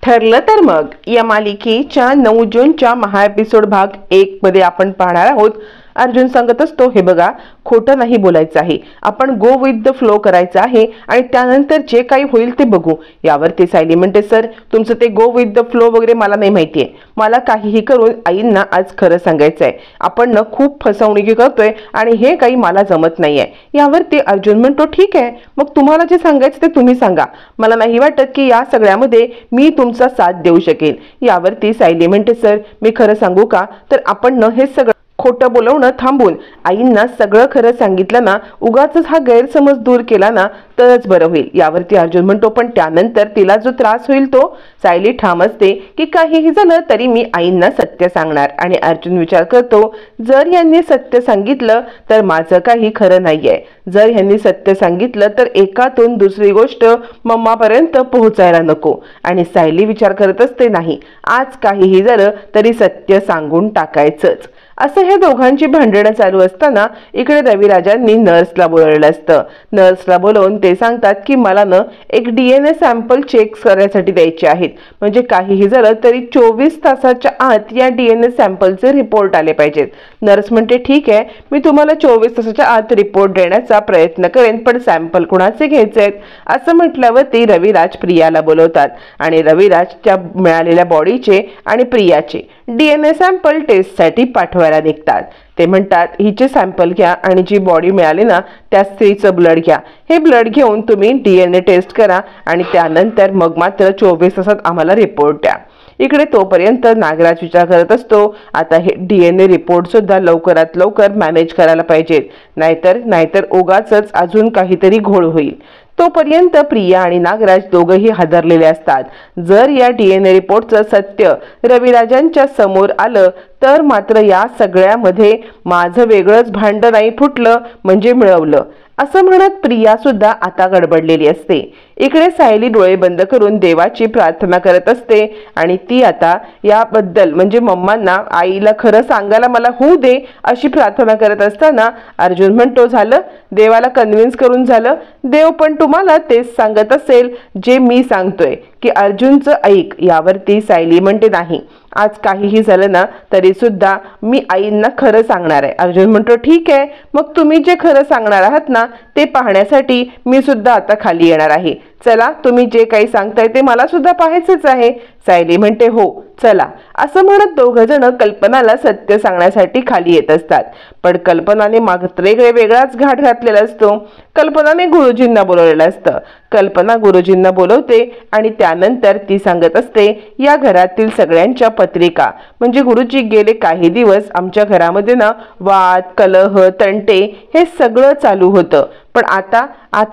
ठरलं तर मग या मालिकेच्या 9 जूनच्या महा एपिसोड भाग 1 मध्ये आपण पाहणार आहोत. अर्जुन सांगत असतो, हे बघा, खोटं नाही बोलायचं आहे, आपण गो विथ द फ्लो करायचं आहे आणि त्यानंतर जे काही होईल ते बघू. यावरती सायली म्हणते, सर तुमचं ते गो विथ द फ्लो वगैरे मला नाही माहितीये, मला काहीही करून आईंना आज खरं सांगायचं आहे. आपण ना खूप फसवणुकी करतोय आणि हे काही मला जमत नाहीये. यावरती अर्जुन म्हणतो, ठीक आहे, मग तुम्हाला जे सांगायचं ते तुम्ही सांगा, मला नाही वाटत की या सगळ्यामध्ये मी तुमचा साथ देऊ शकेल. यावरती सायली म्हणते, सर मी खरं सांगू का, तर आपण ना हे सगळं खोटं बोलवणं थांबून आईंना सगळं खरं सांगितलं ना, उगाच हा गैरसमज दूर केला ना तरच बरं होईल. यावरती अर्जुन म्हणतो, पण त्यानंतर तिला जो त्रास होईल तो. सायली ठाम असते की काहीही झालं तरी मी आईंना सत्य सांगणार. आणि अर्जुन विचार करतो, जर यांनी सत्य सांगितलं तर माझं काही खरं नाहीये, जर यांनी सत्य सांगितलं तर एकातून दुसरी गोष्ट मम्मापर्यंत पोहोचायला नको. आणि सायली विचार करत असते, नाही, आज काहीही झालं तरी सत्य सांगून टाकायचंच. असं हे दोघांची भांडणं चालू असताना इकडे रविराजांनी नर्सला बोलवलेलं असतं. नर्सला बोलवून ते सांगतात की मला ना एक DNA सॅम्पल चेक करण्यासाठी द्यायचे आहेत, म्हणजे काहीही झालं तरी 24 तासाच्या आत या DNA सॅम्पलचे रिपोर्ट आले पाहिजेत. नर्स म्हणते, ठीक आहे, मी तुम्हाला 24 तासाच्या आत रिपोर्ट देण्याचा प्रयत्न करेन, पण सॅम्पल कुणाचे घ्यायचे आहेत. असं म्हटल्यावर ते रविराज प्रियाला बोलवतात आणि रविराजच्या मिळालेल्या बॉडीचे आणि प्रियाचे DNA सॅम्पल टेस्टसाठी पाठवायला निघतात. ते म्हणतात, हिचे सॅम्पल घ्या आणि जी बॉडी मिळाली ना त्या स्त्रीचं ब्लड घ्या, हे ब्लड घेऊन तुम्ही DNA टेस्ट करा आणि त्यानंतर मग मात्र 24 तासात आम्हाला रिपोर्ट द्या. इकडे तोपर्यंत नागराज विचार करत असतो, आता हे DNA रिपोर्ट सुद्धा लवकरात लवकर मॅनेज करायला पाहिजेत, नाहीतर उगाच अजून काहीतरी घोळ होईल. तोपर्यंत प्रिया आणि नागराज दोघंही हादरलेले असतात. जर या DNA रिपोर्टचं सत्य रविराजांच्या समोर आलं तर मात्र या सगळ्यामध्ये माझं वेगळंच भांड नाही फुटलं म्हणजे मिळवलं, असं म्हणत प्रिया सुद्धा आता गडबडलेली असते. इकडे सायली डोळे बंद करून देवाची प्रार्थना करत असते आणि ती आता याबद्दल म्हणजे मम्मांना आईला खरं सांगायला मला होऊ दे अशी प्रार्थना करत असताना अर्जुन म्हणतो, झालं, देवाला कन्व्हिन्स करून झालं, देव पण तुम्हाला तेच सांगत असेल जे मी सांगतोय की अर्जुनचं ऐक. यावरती सायली म्हणते, नाही, आज काहीही झालं ना तरी सुद्धा मी आईंना खरं सांगणार आहे. अर्जुन म्हणतो, ठीक आहे, मग तुम्ही जे खरं सांगणार आहात ना ते पाहण्यासाठी मी सुद्धा आता खाली येणार आहे. चला, तुम्ही जे काही सांगताय ते मला सुद्धा पाहायचंच आहे. सायली म्हणते, हो चला. असं म्हणत दोघ जण कल्पनाला सत्य सांगण्यासाठी खाली येत असतात. पण कल्पनाने मात्र वेगळाच घाट घातलेला असतो. कल्पनाने गुरुजींना बोलवलेलं असतं. कल्पना गुरुजींना बोलवते आणि त्यानंतर ती सांगत असते, या घरातील सगळ्यांच्या पत्रिका, म्हणजे गुरुजी गेले काही दिवस आमच्या घरामध्ये ना वाद, कलह, तंटे हे सगळं चालू होतं, पण आता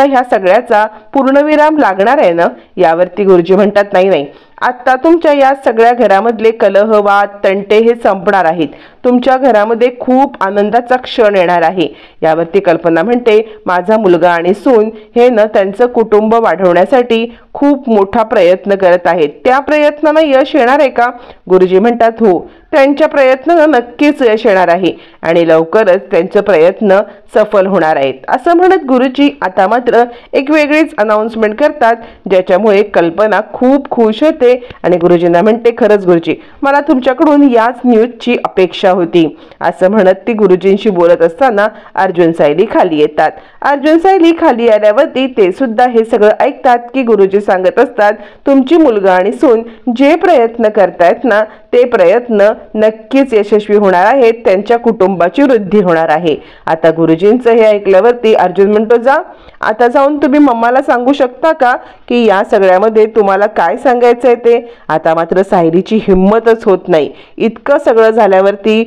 ह्या सगळ्याचा पूर्णविराम लागणार आहे ना. यावरती गुरुजी म्हणतात, नाही, आता तुमच्या या सगळ्या घरामधले कलह, वाद, तंटे हे संपणार आहेत, तुमच्या घरामध्ये खूप आनंदाचा क्षण येणार आहे. यावरती कल्पना म्हणते, माझा मुलगा आणि सून हे ना त्यांचं कुटुंब वाढवण्यासाठी खूप मोठा प्रयत्न करत आहेत, त्या प्रयत्नांना यश येणार आहे का. गुरुजी म्हणतात, हो, त्यांच्या प्रयत्नांना नक्कीच यश येणार आहे आणि लवकरच त्यांचे प्रयत्न सफल होणार आहेत. असं म्हणत गुरुजी आता मात्र एक वेगळीच अनाउन्समेंट करतात, ज्याच्यामुळे कल्पना खूप खुश होते आणि गुरुजींना म्हणते, खरंच गुरुजी, मला तुमच्याकडून याच न्यूजची अपेक्षा होती. असं म्हणत ती गुरुजींशी बोलत असताना अर्जुन सायली खाली येतात. अर्जुन सायली खाली आल्यावरती ते सुद्धा हे सगळं ऐकतात की गुरुजी सांगत असतात, तुमची मुलगा आणि सून जे प्रयत्न करतायत ना ते प्रयत्न नक्कीच यशस्वी होणार आहेत, त्यांच्या कुटुंबाची वृद्धी होणार आहे. आता गुरुजींचं हे ऐकल्यावरती अर्जुन म्हणतो, जा, आता जाऊन तुम्ही मम्माला सांगू शकता का की या सगळ्यामध्ये तुम्हाला काय सांगायचं आहे ते. आता मात्र सायलीची हिंमतच होत नाही. इतकं सगळं झाल्यावरती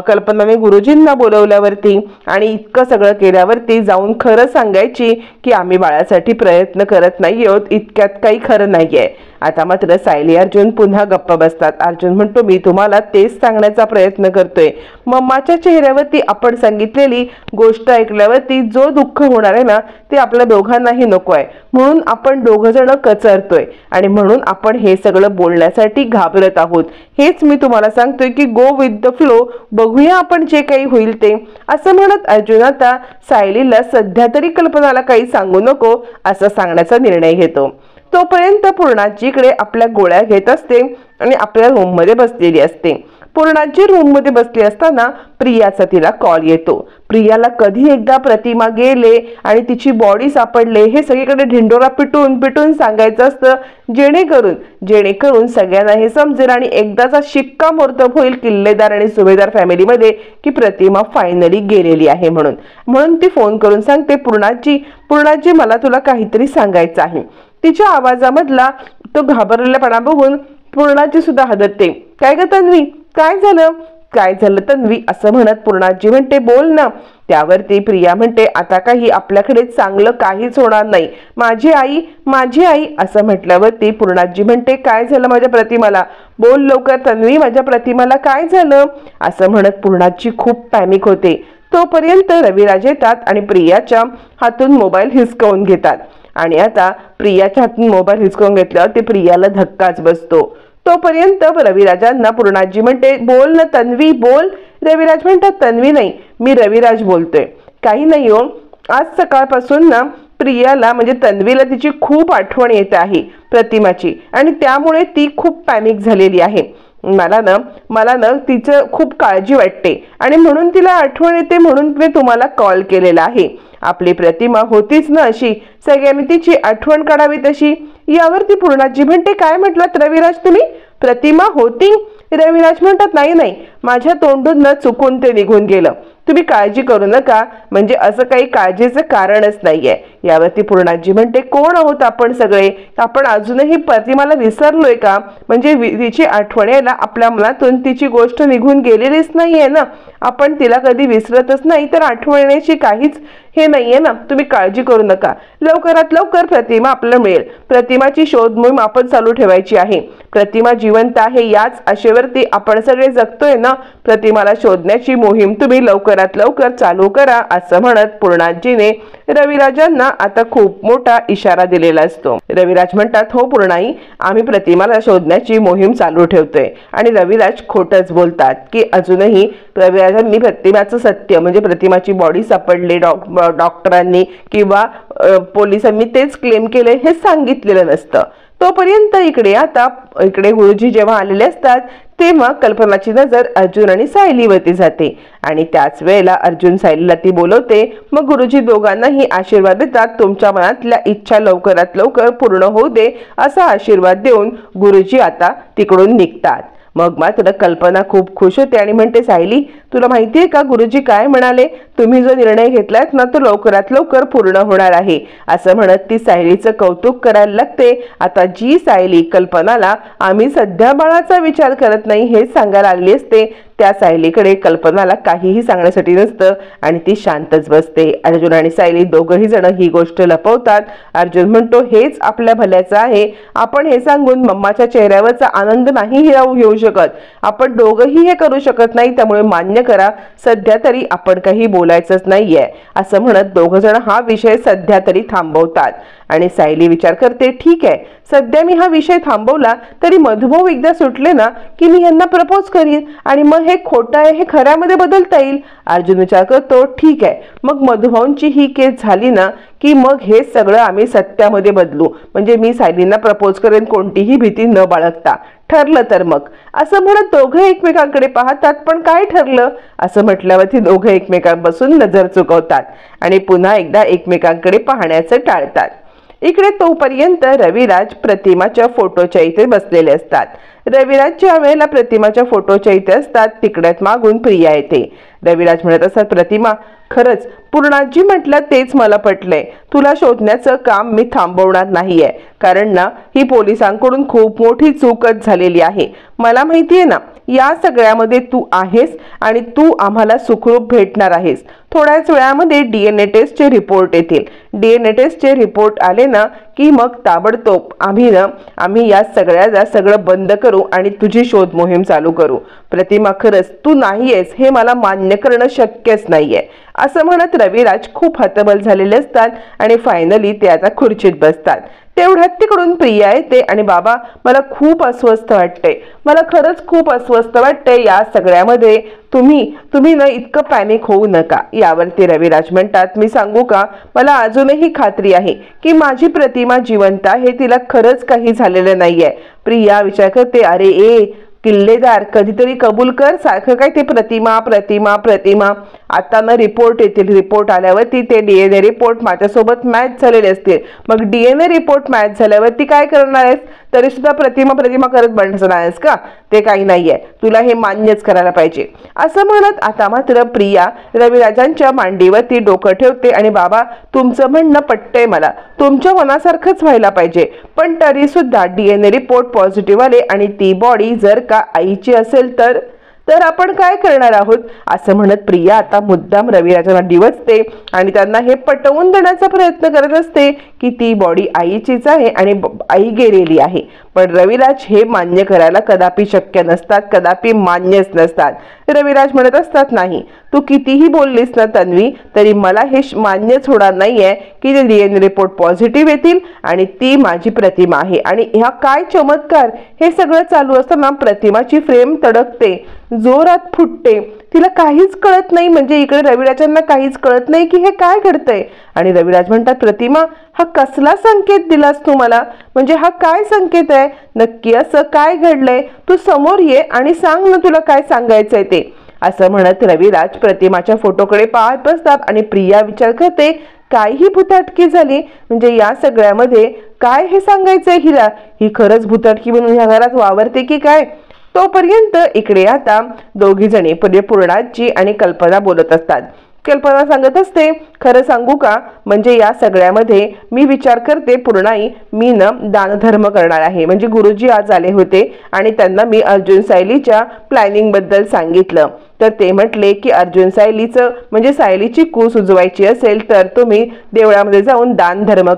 कल्पनाने गुरुजींना बोलवल्यावरती आणि इतकं सगळं केल्यावरती जाऊन खरं सांगायची की आम्ही बाळासाठी प्रयत्न करत नाही आहोत, इतक्यात काही खरं नाहीये. आता मात्र सायली अर्जुन पुन्हा गप्प बसतात. अर्जुन म्हणतो, मी तुम्हाला तेच सांगण्याचा प्रयत्न करतोय, मम्माच्या चेहऱ्यावरती आपण सांगितलेली गोष्ट ऐकल्यावरती जो दुःख होणार आहे ना ते आपल्या दोघांनाही नको आहे, म्हणून आपण दोघ जण कचरतोय आणि म्हणून आपण हे सगळं बोलण्यासाठी घाबरत आहोत. हेच मी तुम्हाला सांगतोय की गो विथ द फ्लो, बघूया आपण जे काही होईल ते. असं म्हणत अर्जुन आता सायलीला सध्या तरी कल्पनाला काही सांगू नको असं सांगण्याचा निर्णय घेतो. तोपर्यंत पूर्णाजीकडे आपल्या गोळ्या घेत असते आणि आपल्या रूममध्ये बसलेली असते. पूर्णाजी रूममध्ये बसली असताना प्रियाचा तिला कॉल येतो. प्रियाला कधी एकदा प्रतिमा गेले आणि तिची बॉडी सापडले हे सगळीकडे ढिंडोरा पिटून पिटून सांगायचं असतं, जेणेकरून सगळ्यांना हे समजेल आणि एकदाचा शिक्कामोर्तब होईल किल्लेदार आणि सुभेदार फॅमिलीमध्ये की प्रतिमा फायनली गेलेली आहे. म्हणून ती फोन करून सांगते, पूर्णाजी मला तुला काहीतरी सांगायचं आहे. तिच्या आवाजामधला तो घाबरलेलापणा बघून पूर्णाजी सुद्धा हादरते. काय ग तन्वी, काय झालं तन्वी असं म्हणत पूर्णाजी म्हणते, बोल ना. त्यावरती प्रिया म्हणते, आता काही आपल्याकडे चांगलं काहीच होणार नाही. माझी आई असं म्हटल्यावरती पूर्णाजी म्हणते, काय झालं माझ्या प्रतिमाला, बोल लवकर तन्वी, माझ्या प्रतिमाला काय झालं असं म्हणत पूर्णाजी खूप पॅनिक होते. तोपर्यंत रविराज येतात आणि प्रियाच्या हातून मोबाईल हिसकावून घेतात. आणि आता प्रियाच्या हातून मोबाईल हिसकावून घेतल्यावर ते प्रियाला धक्काच बसतो. तोपर्यंत रविराजांना पूर्णाजी म्हणते, बोल ना तन्वी बोल. रविराज म्हणतात, तन्वी नाही, मी रविराज बोलतोय. काही नाही हो, आज सकाळपासून ना प्रियाला म्हणजे तन्वीला तिची खूप आठवण येते आहे प्रतिमाची आणि त्यामुळे ती खूप पॅनिक झालेली आहे. मला ना तिचं खूप काळजी वाटते आणि म्हणून तिला आठवण येते, म्हणून मी तुम्हाला कॉल केलेला आहे. आपली प्रतिमा होतीच ना अशी, सगळ्यांनी तिची आठवण काढावी तशी. यावरती पूर्णाजी म्हणते, काय म्हटलात रविराज तुम्ही, प्रतिमा होती? रविराज म्हणतात, नाही, माझ्या तोंडून न चुकून ते निघून गेलं. तुम्ही काळजी करू नका, म्हणजे असं काही काळजीचं कारणच नाहीये. यावरती पूर्णाजी म्हणते, कोण आहोत आपण सगळे, आपण अजूनही प्रतिमाला विसरलोय का? म्हणजे तिची आठवण यायला आपल्या मनातून तिची गोष्ट निघून गेलेलीच नाहीये ना, आपण तिला कधी विसरतच नाही, तर आठवण येण्याची काहीच हे नाहीये ना. तुम्ही काळजी करू नका, लवकरात लवकर प्रतिमा आपल्याला मिळेल. प्रतिमाची शोध मोहीम आपण चालू ठेवायची आहे. प्रतिमा जिवंत आहे याच आशेवरती आपण सगळे जगतोय ना. प्रतिमाला शोधण्याची मोहीम तुम्ही लवकरात लवकर चालू करा असं म्हणत पूर्णाजीने रविराजांना आता खूप मोठा इशारा दिलेला असतो. रविराज म्हणतात, हो पूर्णाई, आम्ही प्रतिमाला शोधण्याची मोहीम चालू ठेवतोय. आणि रविराज खोटच बोलतात की अजूनही रविराजांनी प्रतिमाचं सत्य म्हणजे प्रतिमाची बॉडी सापडली, डॉक्टरांनी किंवा पोलिसांनी तेच क्लेम केले हे सांगितलेलं नसतं. तोपर्यंत इकडे गुरुजी जेव्हा आलेले असतात तेव्हा कल्पनाची नजर अर्जुन आणि सायलीवरती जाते आणि त्याच वेळेला अर्जुन सायलीला ती बोलवते. मग गुरुजी दोघांनाही आशीर्वाद देतात, तुमच्या मनातल्या इच्छा लवकरात लवकर पूर्ण होऊ दे असा आशीर्वाद देऊन गुरुजी आता तिकडून निघतात. मग मात्र कल्पना खूप खुश होते आणि म्हणते, सायली तुला माहितीये का गुरुजी काय म्हणाले, तुम्ही जो निर्णय घेतलात ना तो लवकरात लवकर पूर्ण होणार आहे असं म्हणत ती सायलीचं कौतुक करायला लागते. आता जी सायली कल्पनाला आम्ही सध्या बाळाचा विचार करत नाही हे सांगायला आलेली असते, त्या सायलीकडे कल्पनाला काहीही सांगण्यासाठी नसतं आणि ती शांतच बसते. अर्जुन आणि सायली दोघंही जण ही गोष्ट लपवतात. अर्जुन म्हणतो, हेच आपल्या भल्याचं आहे, आपण हे सांगून मम्माच्या चेहऱ्यावरचा आनंद नाही हिरावून घेऊ शकत, आपण दोघंही हे करू शकत नाही, त्यामुळे मान्य करा सध्या तरी आपण काही बोलायचंच नाहीये असं म्हणत दोघ जण हा विषय सध्या तरी थांबवतात. आणि सायली विचार करते, ठीक आहे सध्या मी हा विषय थांबवला तरी मधुभाऊ एकदा सुटले ना की मी यांना प्रपोज करीन आणि मग हे खोटं आहे हे खऱ्यामध्ये बदलता येईल. अर्जुन विचार करतो, ठीक आहे मग मधुभाऊंची ही केस झाली ना की मग हे सगळं आम्ही सत्यामध्ये बदलू, म्हणजे मी सायलींना प्रपोज करेन कोणतीही भीती न बाळगता. ठरलं तर मग असं म्हणत दोघे एकमेकांकडे पाहतात. पण काय ठरलं असं म्हटल्यावरती दोघे एकमेकांपासून नजर चुकवतात आणि पुन्हा एकदा एकमेकांकडे पाहण्याचं टाळतात. इकडे तोपर्यंत रविराज प्रतिमाच्या फोटोच्या इथे बसलेले असतात. रविराज ज्या वेळेला प्रतिमाच्या फोटोच्या इथे असतात तिकड्यात मागून प्रिया येते. रविराज म्हणत असतात, प्रतिमा खरंच पूर्णाजी म्हटलं तेच मला पटलंय, तुला शोधण्याचं काम मी थांबवणार नाहीये, कारण ना ही पोलिसांकडून खूप मोठी चूकच झालेली आहे. मला माहितीये ना या सगळ्यामध्ये तू आहेस आणि तू आम्हाला सुखरूप भेटणार आहेस. थोड्याच वेळामध्ये DNA टेस्टचे रिपोर्ट येतील. DNA टेस्टचे रिपोर्ट आले ना की मग ताबडतोब आम्ही या सगळं बंद करू आणि तुझी शोध मोहीम चालू करू. प्रतिमा खरंच तू नाहीयेस हे मला मान्य करणं शक्यच नाहीये असं म्हणत रविराज खूप हतबल झालेले असतात आणि फायनली ते आता खुर्चीत बसतात. तेवढ्यात तिकडून प्रिया येते आणि बाबा मला खूप अस्वस्थ वाटते, मला खरंच खूप अस्वस्थ वाटते या सगळ्यामध्ये, तुम्ही ना इतकं पॅनिक होऊ नका. यावरती रविराज म्हणतात मी सांगू का, मला अजूनही खात्री आहे की माझी प्रतिमा जिवंत आहे, तिला खरंच काही झालेलं नाहीये. प्रिया विचार करते अरे किल्लेदार कधीतरी कबूल कर, सारखं काय ते प्रतिमा प्रतिमा प्रतिमा. आता ना रिपोर्ट येतील, रिपोर्ट आल्यावरती ते DNA रिपोर्ट माझ्यासोबत मॅच झालेले असतील, मग DNA रिपोर्ट मॅच झाल्यावरती काय करणार आहेस, तरी सुद्धा प्रतिमा प्रतिमा करत बसणार आहेस का, ते काही नाहीये, तुला हे मान्यच करायला पाहिजे. असं म्हणत आता मात्र प्रिया रविराजांच्या मांडीवरती डोकं ठेवते आणि बाबा तुमचं म्हणणं पटतंय मला, तुमच्या मनासारखंच व्हायला पाहिजे, पण तरी सुद्धा DNA रिपोर्ट पॉझिटिव्ह आले आणि ती बॉडी जर का आईची असेल तर आपण काय करणार आहोत. असं म्हणत प्रिया आता मुद्दाम रविराजांना डिवचते आणि त्यांना हे पटवून देण्याचा प्रयत्न करत असते की ती बॉडी आईचीच आहे आणि आई गेलेली आहे. पण रविराज हे मान्य करायला कदापि शक्य नसतात, कदापि मान्यच नसतात. रविराज म्हणत असतात नाही, तू कितीही बोललीस ना तन्वी, तरी मला हे मान्यच होणार नाहीये की ते DNA रिपोर्ट पॉझिटिव्ह येतील आणि ती माझी प्रतिमा आहे. आणि ह्या काय चमत्कार. हे सगळं चालू असताना प्रतिमाची फ्रेम तडकते, जोरात फुटते, तिला काहीच कळत नाही. म्हणजे इकडे रविराजांना काहीच कळत नाही की हे काय घडतंय. आणि रविराज म्हणतात प्रतिमा हा कसला संकेत दिलास तू मला, म्हणजे हा काय संकेत आहे, नक्की असं काय घडलंय, तू समोर ये आणि सांग ना तुला काय सांगायचंय ते. असं म्हणत रविराज प्रतिमाच्या फोटोकडे पाहत बसतात आणि प्रिया विचार करते काय ही भुताटकी झाली, म्हणजे या सगळ्यामध्ये काय हे सांगायचंय हिला, ही खरंच भुताटकी म्हणून ह्या घरात वावरते की काय. तोपर्यंत इकडे आता दोघी जणी पूर्णाजी आणि कल्पना बोलत असतात. कल्पना सांगत असते खरं सांगू का, म्हणजे या सगळ्यामध्ये मी विचार करते पूर्णाई, मी न दानधर्म करणार आहे. म्हणजे गुरुजी आज आले होते आणि त्यांना मी अर्जुन सायलीच्या प्लॅनिंग बद्दल सांगितलं, तर ते म्हटले की अर्जुन सायलीचं म्हणजे सायलीची कूस उजवायची असेल तर तुम्ही देवळामध्ये जाऊन दानधर्म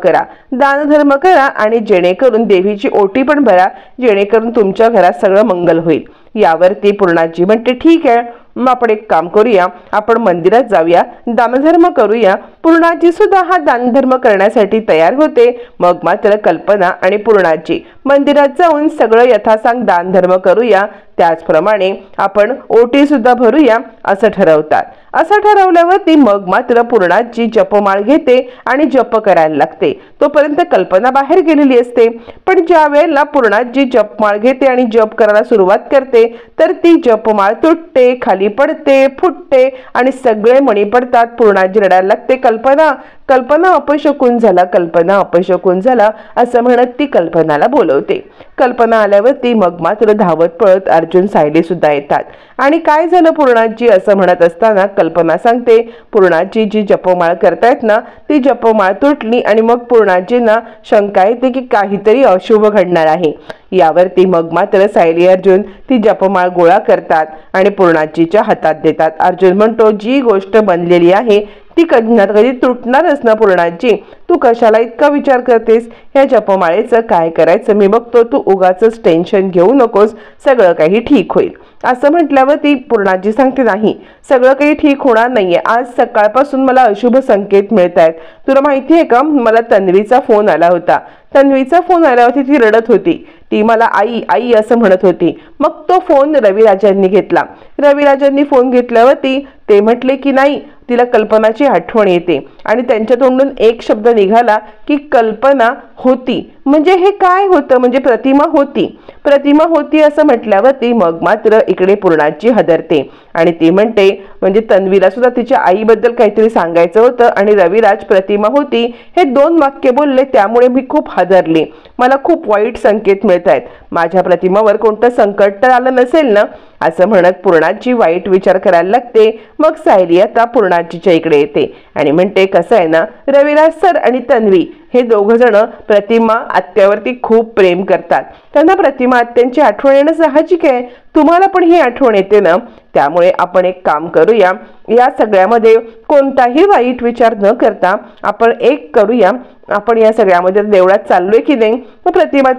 करा आणि जेणेकरून देवीची ओटी पण भरा, जेणेकरून तुमच्या घरात सगळं मंगल होईल. यावरती पूर्णाजी म्हणते ठीक आहे, मग आपण एक काम करूया, आपण मंदिरात जाऊया, दानधर्म करूया. पूर्णाजी सुद्धा हा दानधर्म करण्यासाठी तयार होते. मग मात्र कल्पना आणि पूर्णाजी मंदिरात जाऊन सगळं यथासांग दानधर्म करूया, त्याचप्रमाणे आपण ओटी सुद्धा भरूया असं ठरवतात. असं ठरवल्यावरती मग मात्र पूर्णाजी जपमाळ घेते आणि जप करायला लागते. तोपर्यंत कल्पना बाहेर गेलेली असते. पण ज्या वेळेला पूर्णाजी जपमाळ घेते आणि जप करायला सुरुवात करते तर ती जपमाळ तुटते, खाली पडते, फुटते आणि सगळे मणी पडतात. पूर्णाजी रडायला लागते, कल्पना अपशकुन झाला, कल्पना अपशकुन झाला असं म्हणत ती कल्पनाला बोलवते. कल्पना आल्यावरती मग मात्र धावत पळत अर्जुन सायली सुद्धा येतात. आणि काय झालं पूर्णाजी असं म्हणत असताना कल्पना सांगते पूर्णाजी जी जपमाळ करतायत ना ती जपमाळ तुटली आणि मग पूर्णाजींना शंका येते की काहीतरी अशुभ घडणार आहे. यावरती मग मात्र सायली अर्जुन ती जपमाळ गोळा करतात आणि पूर्णाजीच्या हातात देतात. अर्जुन म्हणतो जी गोष्ट बनलेली आहे ती कधी ना कधी तुटणारच ना पूर्णाजी, तू कशाला इतका विचार करतेस, ह्या जपमाळेचं काय करायचं मी बघतो, तू उगाचच टेन्शन घेऊ नकोस, सगळं काही ठीक होईल. असं म्हटल्यावर ती पूर्णाजी सांगते नाही, सगळं काही ठीक होणार नाहीये, आज सकाळपासून मला अशुभ संकेत मिळत आहेत. तुला माहिती आहे का, मला तन्वीचा फोन आला होता. तन्वीचा फोन आल्यावरती ती रडत होती, ती मला आई आई असं म्हणत होती. मग तो फोन रविराजांनी घेतला. रविराजांनी फोन घेतल्यावरती ते म्हटले की नाही, तिला कल्पनाची आठवण येते आणि त्यांच्या तोंडून एक शब्द निघाला की कल्पना होती. म्हणजे हे काय होतं, म्हणजे प्रतिमा होती असं म्हटल्यावरती मग मात्र इकडे पूर्णाजी हदरते आणि ती म्हणते म्हणजे तन्वीला सुद्धा तिच्या आईबद्दल काहीतरी सांगायचं होतं आणि रविराज प्रतिमा होती हे दोन वाक्य बोलले, त्यामुळे मी खूप हदरले, मला खूप वाईट संकेत मिळत आहेत, माझ्या प्रतिमावर कोणतं संकट तर आलं नसेल ना. असं म्हणत पूर्णाजी वाईट विचार करायला लागते. मग सायली आता पूर्णाजीच्या इकडे येते आणि म्हणते कसं आहे ना, रविराज सर आणि तन्वी हे दोघं जण प्रतिमा आत्यावरती खूप प्रेम करतात, त्यांना प्रतिमा आत्यांची आठवण येणं साहजिक आहे, तुम्हाला पण ही आठवण येते ना, त्यामुळे आपण एक काम करूया, या सगळ्यामध्ये कोणताही वाईट विचार न करता आपण एक करूया, आपण या सगळ्यामध्ये देवळात चाललोय की नाही, मग प्रतिमा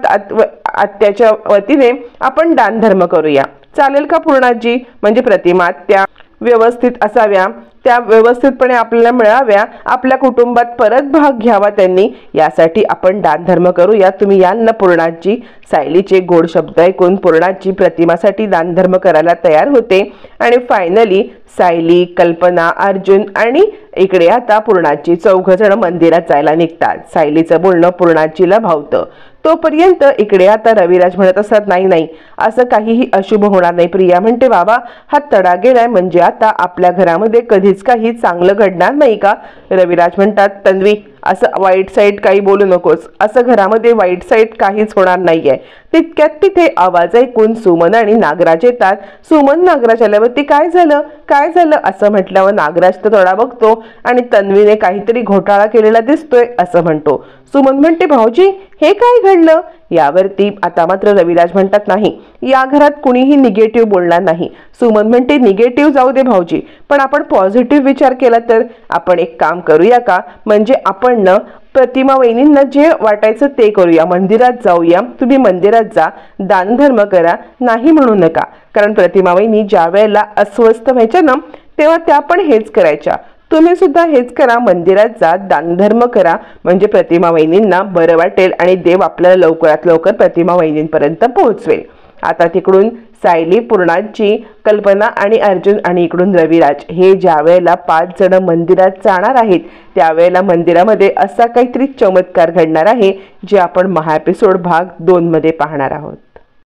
आत्याच्या वतीने आपण दानधर्म करूया, चालेल का पूर्णाजी. म्हणजे प्रतिमा आत्या व्यवस्थित असाव्या, त्या व्यवस्थितपणे आपल्याला मिळाव्या, आपल्या कुटुंबात परत भाग घ्यावा त्यांनी, यासाठी आपण दानधर्म करूया. तुम्ही याल ना पूर्णाजी? सायलीचे गोड शब्द ऐकून पूर्णाजी प्रतिमासाठी दानधर्म करायला तयार होते आणि फायनली सायली, कल्पना, अर्जुन आणि इकडे आता पूर्णाजी चौघजण मंदिरात जायला निघतात. सायलीचं बोलणं पूर्णाजीला भावतं. तोपर्यंत इकडे आता रविराज म्हणत असतात, नाही नाही, असं काहीही अशुभ होणार नाही. प्रिया म्हणते, बाबा हा तडा गेलाय म्हणजे आता आपल्या घरामध्ये कधीच काही चांगलं घडणार नाही का? रविराज म्हणतात, तन्वी असं वाईट साईड काही बोलू नकोस, असं घरामध्ये वाईट साईड काहीच होणार नाहीये. तितक्यात तिथे आवाज ऐकून सुमन आणि नागराज येतात. सुमन नागराज आल्यावरती काय झालं असं म्हटल्यावर नागराज तर थोडा बघतो आणि तन्वीने काहीतरी घोटाळा केलेला दिसतोय असं म्हणतो. सुमन म्हणते, भाऊजी हे काय घडलं? यावरती आता मात्र रविराज म्हणतात, नाही, या घरात कुणीही निगेटिव्ह बोलणार नाही. सुमन म्हणते, निगेटिव्ह जाऊ दे भाऊजी, पण आपण पॉझिटिव्ह विचार केला तर आपण एक काम करूया का? म्हणजे आपण न प्रतिमा वहिनींना जे वाटायचं ते करूया, मंदिरात जाऊया. तुम्ही मंदिरात जा, दानधर्म करा, नाही म्हणू नका. कारण प्रतिमा वहिनी ज्या वेळेला अस्वस्थ व्हायच्या ना, तेव्हा त्या पण हेच करायच्या. तुम्ही सुद्धा हेच करा, मंदिरात जा, दानधर्म करा, म्हणजे प्रतिमा वहिनींना बरं वाटेल आणि देव आपल्याला लवकरात लवकर प्रतिमा वहिनींपर्यंत पोहोचवेल. आता तिकडून सायली, पूर्णाजी, कल्पना आणि अर्जुन आणि इकडून रविराज हे ज्या वेळेला 5 जण मंदिरात जाणार आहेत, त्यावेळेला मंदिरामध्ये असा काहीतरी चमत्कार घडणार आहे जे आपण महाएपिसोड भाग 2 मध्ये पाहणार आहोत.